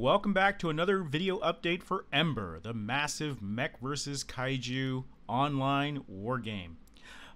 Welcome back to another video update for Ember, the massive mech versus kaiju online wargame.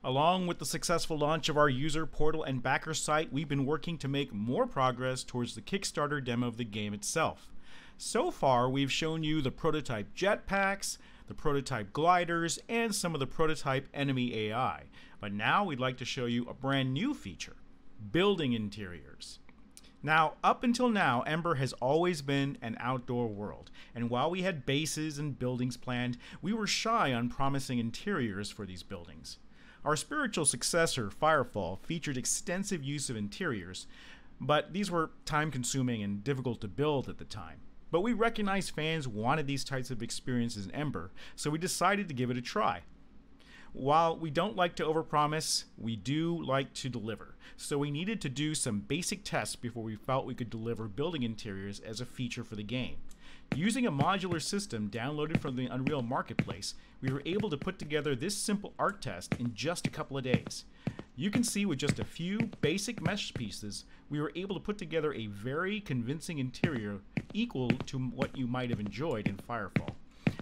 Along with the successful launch of our user portal and backer site, we've been working to make more progress towards the Kickstarter demo of the game itself. So far, we've shown you the prototype jetpacks, the prototype gliders, and some of the prototype enemy AI. But now we'd like to show you a brand new feature, building interiors. Now, up until now, Ember has always been an outdoor world, and while we had bases and buildings planned, we were shy on promising interiors for these buildings. Our spiritual successor, Firefall, featured extensive use of interiors, but these were time-consuming and difficult to build at the time. But we recognized fans wanted these types of experiences in Ember, so we decided to give it a try. While we don't like to overpromise, we do like to deliver. So we needed to do some basic tests before we felt we could deliver building interiors as a feature for the game. Using a modular system downloaded from the Unreal Marketplace, we were able to put together this simple art test in just a couple of days. You can see with just a few basic mesh pieces, we were able to put together a very convincing interior equal to what you might have enjoyed in Firefall.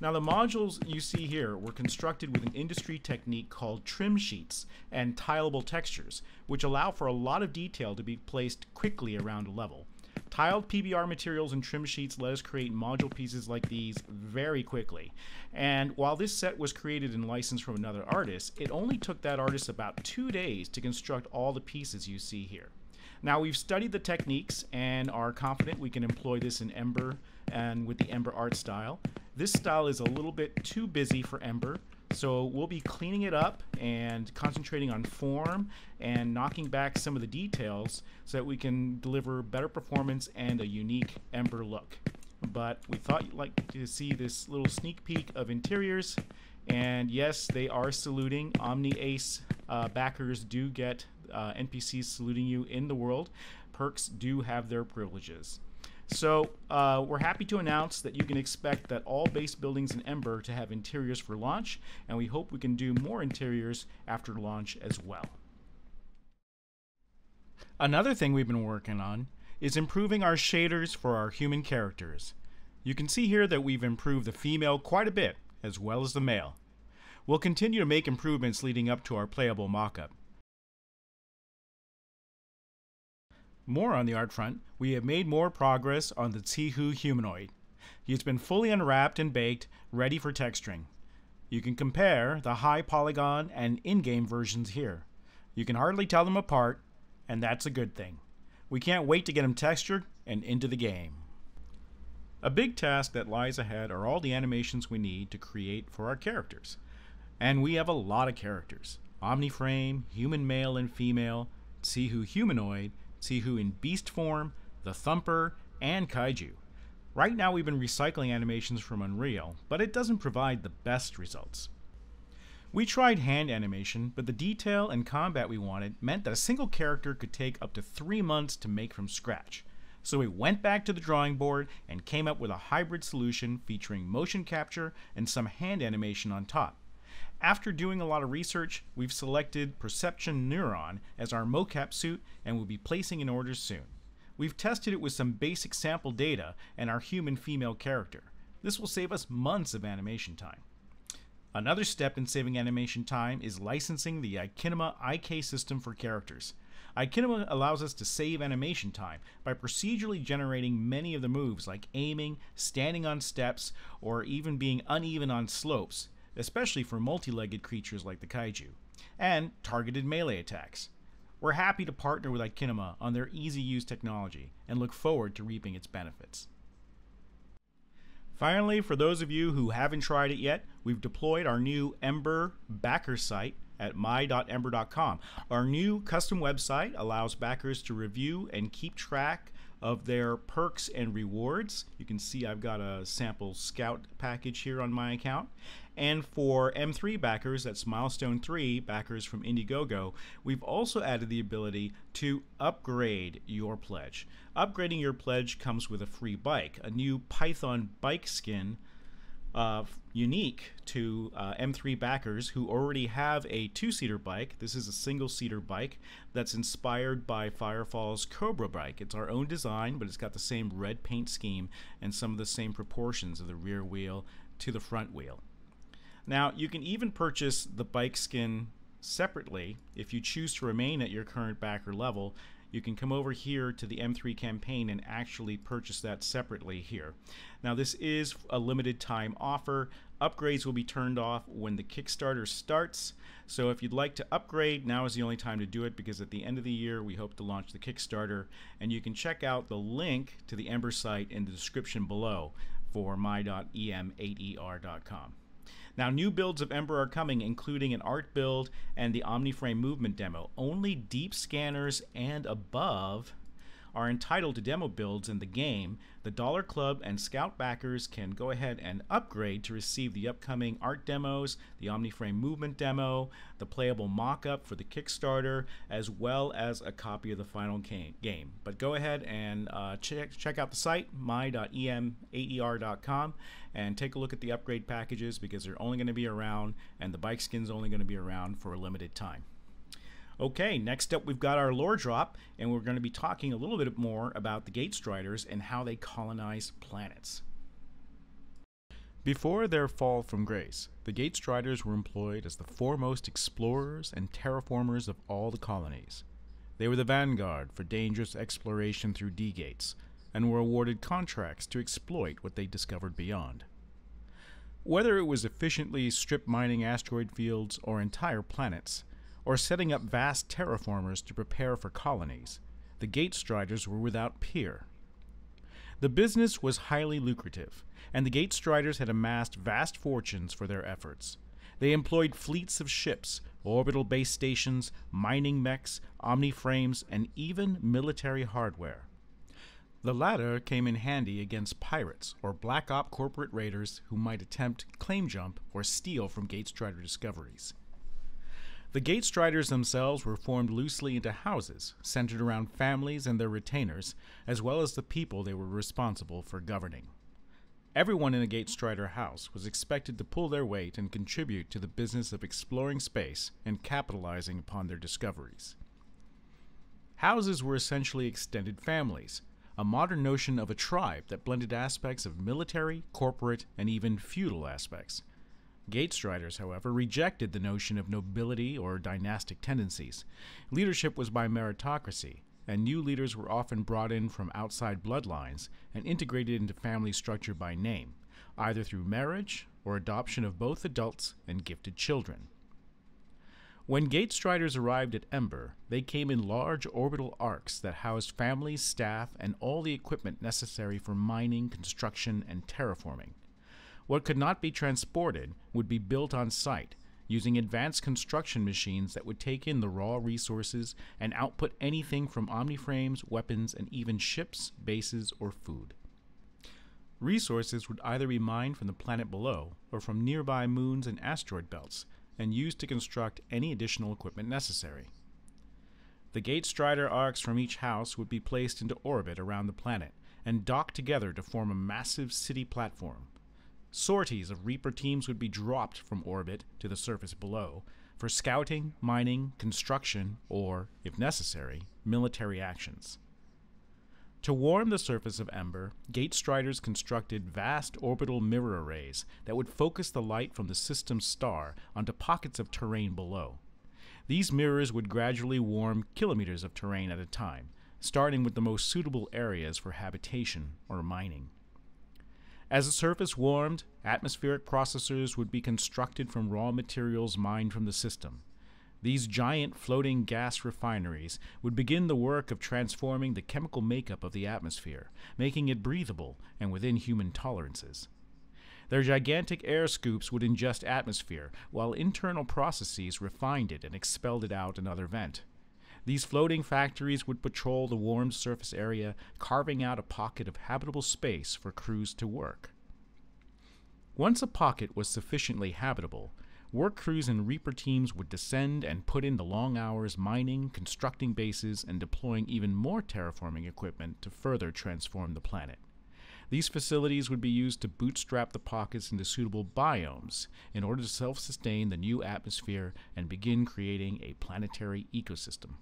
Now, the modules you see here were constructed with an industry technique called trim sheets and tileable textures, which allow for a lot of detail to be placed quickly around a level. Tiled PBR materials and trim sheets let us create module pieces like these very quickly. And while this set was created and licensed from another artist, it only took that artist about 2 days to construct all the pieces you see here. Now, we've studied the techniques and are confident we can employ this in Ember and with the Ember art style. This style is a little bit too busy for Ember, so we'll be cleaning it up and concentrating on form and knocking back some of the details so that we can deliver better performance and a unique Ember look. But we thought you'd like to see this little sneak peek of interiors, and yes, they are saluting. Omni-Ace backers do get NPCs saluting you in the world. Perks do have their privileges. So we're happy to announce that you can expect that all base buildings in Ember to have interiors for launch, and we hope we can do more interiors after launch as well. Another thing we've been working on is improving our shaders for our human characters. You can see here that we've improved the female quite a bit, as well as the male. We'll continue to make improvements leading up to our playable mockup. More on the art front, we have made more progress on the Tsi-Hu Humanoid. He has been fully unwrapped and baked, ready for texturing. You can compare the high polygon and in-game versions here. You can hardly tell them apart, and that's a good thing. We can't wait to get him textured and into the game. A big task that lies ahead are all the animations we need to create for our characters. And we have a lot of characters. Omniframe, human male and female, Tsi-Hu Humanoid, Tsi-Hu in beast form, the Thumper, and kaiju. Right now we've been recycling animations from Unreal, but it doesn't provide the best results. We tried hand animation, but the detail and combat we wanted meant that a single character could take up to 3 months to make from scratch. So we went back to the drawing board and came up with a hybrid solution featuring motion capture and some hand animation on top. After doing a lot of research, we've selected Perception Neuron as our mocap suit and will be placing an order soon. We've tested it with some basic sample data and our human female character. This will save us months of animation time. Another step in saving animation time is licensing the IKinema IK system for characters. IKinema allows us to save animation time by procedurally generating many of the moves like aiming, standing on steps, or even being uneven on slopes, especially for multi-legged creatures like the kaiju, and targeted melee attacks. We're happy to partner with IKinema on their easy-use technology and look forward to reaping its benefits. Finally, for those of you who haven't tried it yet, we've deployed our new Ember backer site at my.ember.com. Our new custom website allows backers to review and keep track of their perks and rewards. You can see I've got a sample scout package here on my account. And for M3 backers, that's Milestone 3 backers from Indiegogo, we've also added the ability to upgrade your pledge. Upgrading your pledge comes with a free bike, a new Python bike skin unique to M3 backers who already have a two-seater bike. This is a single-seater bike that's inspired by Firefall's Cobra bike. It's our own design, but it's got the same red paint scheme and some of the same proportions of the rear wheel to the front wheel. Now, you can even purchase the bike skin separately. If you choose to remain at your current backer level, you can come over here to the M3 campaign and actually purchase that separately here. Now, this is a limited time offer. Upgrades will be turned off when the Kickstarter starts. So if you'd like to upgrade, now is the only time to do it, because at the end of the year we hope to launch the Kickstarter, and you can check out the link to the Ember site in the description below for my.em8er.com. Now, new builds of Ember are coming, including an art build and the OmniFrame movement demo. Only deep scanners and above are entitled to demo builds in the game. The Dollar Club and Scout backers can go ahead and upgrade to receive the upcoming art demos, the OmniFrame movement demo, the playable mock-up for the Kickstarter, as well as a copy of the final game. But go ahead and check out the site, my.em8er.com, and take a look at the upgrade packages, because they're only going to be around, and the bike skin's only going to be around for a limited time. Okay, next up we've got our lore drop, and we're going to be talking a little bit more about the Gatestriders and how they colonize planets. Before their fall from grace, the Gatestriders were employed as the foremost explorers and terraformers of all the colonies. They were the vanguard for dangerous exploration through D-gates, and were awarded contracts to exploit what they discovered beyond. Whether it was efficiently strip mining asteroid fields or entire planets, or setting up vast terraformers to prepare for colonies, the Gatestriders were without peer. The business was highly lucrative, and the Gatestriders had amassed vast fortunes for their efforts. They employed fleets of ships, orbital base stations, mining mechs, omniframes, and even military hardware. The latter came in handy against pirates or black op corporate raiders who might attempt claim jump or steal from Gatestrider discoveries. The Gatestriders themselves were formed loosely into houses, centered around families and their retainers, as well as the people they were responsible for governing. Everyone in a Gatestrider house was expected to pull their weight and contribute to the business of exploring space and capitalizing upon their discoveries. Houses were essentially extended families, a modern notion of a tribe that blended aspects of military, corporate, and even feudal aspects. Gatestriders, however, rejected the notion of nobility or dynastic tendencies. Leadership was by meritocracy, and new leaders were often brought in from outside bloodlines and integrated into family structure by name, either through marriage or adoption of both adults and gifted children. When Gatestriders arrived at Ember, they came in large orbital arcs that housed families, staff, and all the equipment necessary for mining, construction, and terraforming. What could not be transported would be built on site, using advanced construction machines that would take in the raw resources and output anything from omniframes, weapons, and even ships, bases, or food. Resources would either be mined from the planet below or from nearby moons and asteroid belts, and used to construct any additional equipment necessary. The Gatestrider arcs from each house would be placed into orbit around the planet and docked together to form a massive city platform. Sorties of Reaper teams would be dropped from orbit to the surface below for scouting, mining, construction, or, if necessary, military actions. To warm the surface of Ember, Gatestriders constructed vast orbital mirror arrays that would focus the light from the system's star onto pockets of terrain below. These mirrors would gradually warm kilometers of terrain at a time, starting with the most suitable areas for habitation or mining. As the surface warmed, atmospheric processors would be constructed from raw materials mined from the system. These giant floating gas refineries would begin the work of transforming the chemical makeup of the atmosphere, making it breathable and within human tolerances. Their gigantic air scoops would ingest atmosphere, while internal processes refined it and expelled it out another vent. These floating factories would patrol the warmed surface area, carving out a pocket of habitable space for crews to work. Once a pocket was sufficiently habitable, work crews and Reaper teams would descend and put in the long hours mining, constructing bases, and deploying even more terraforming equipment to further transform the planet. These facilities would be used to bootstrap the pockets into suitable biomes in order to self-sustain the new atmosphere and begin creating a planetary ecosystem.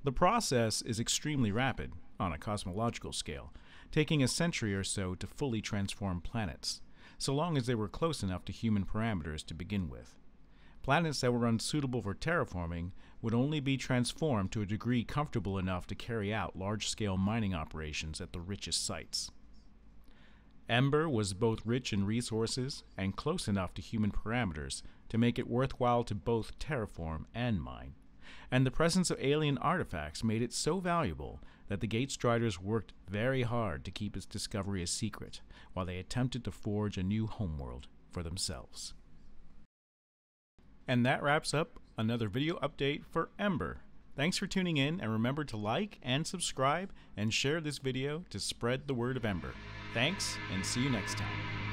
The process is extremely rapid on a cosmological scale, taking a century or so to fully transform planets, so long as they were close enough to human parameters to begin with. Planets that were unsuitable for terraforming would only be transformed to a degree comfortable enough to carry out large-scale mining operations at the richest sites. Ember was both rich in resources and close enough to human parameters to make it worthwhile to both terraform and mine, and the presence of alien artifacts made it so valuable that the Gatestriders worked very hard to keep its discovery a secret while they attempted to forge a new homeworld for themselves. And that wraps up another video update for Ember. Thanks for tuning in, and remember to like and subscribe and share this video to spread the word of Ember. Thanks, and see you next time.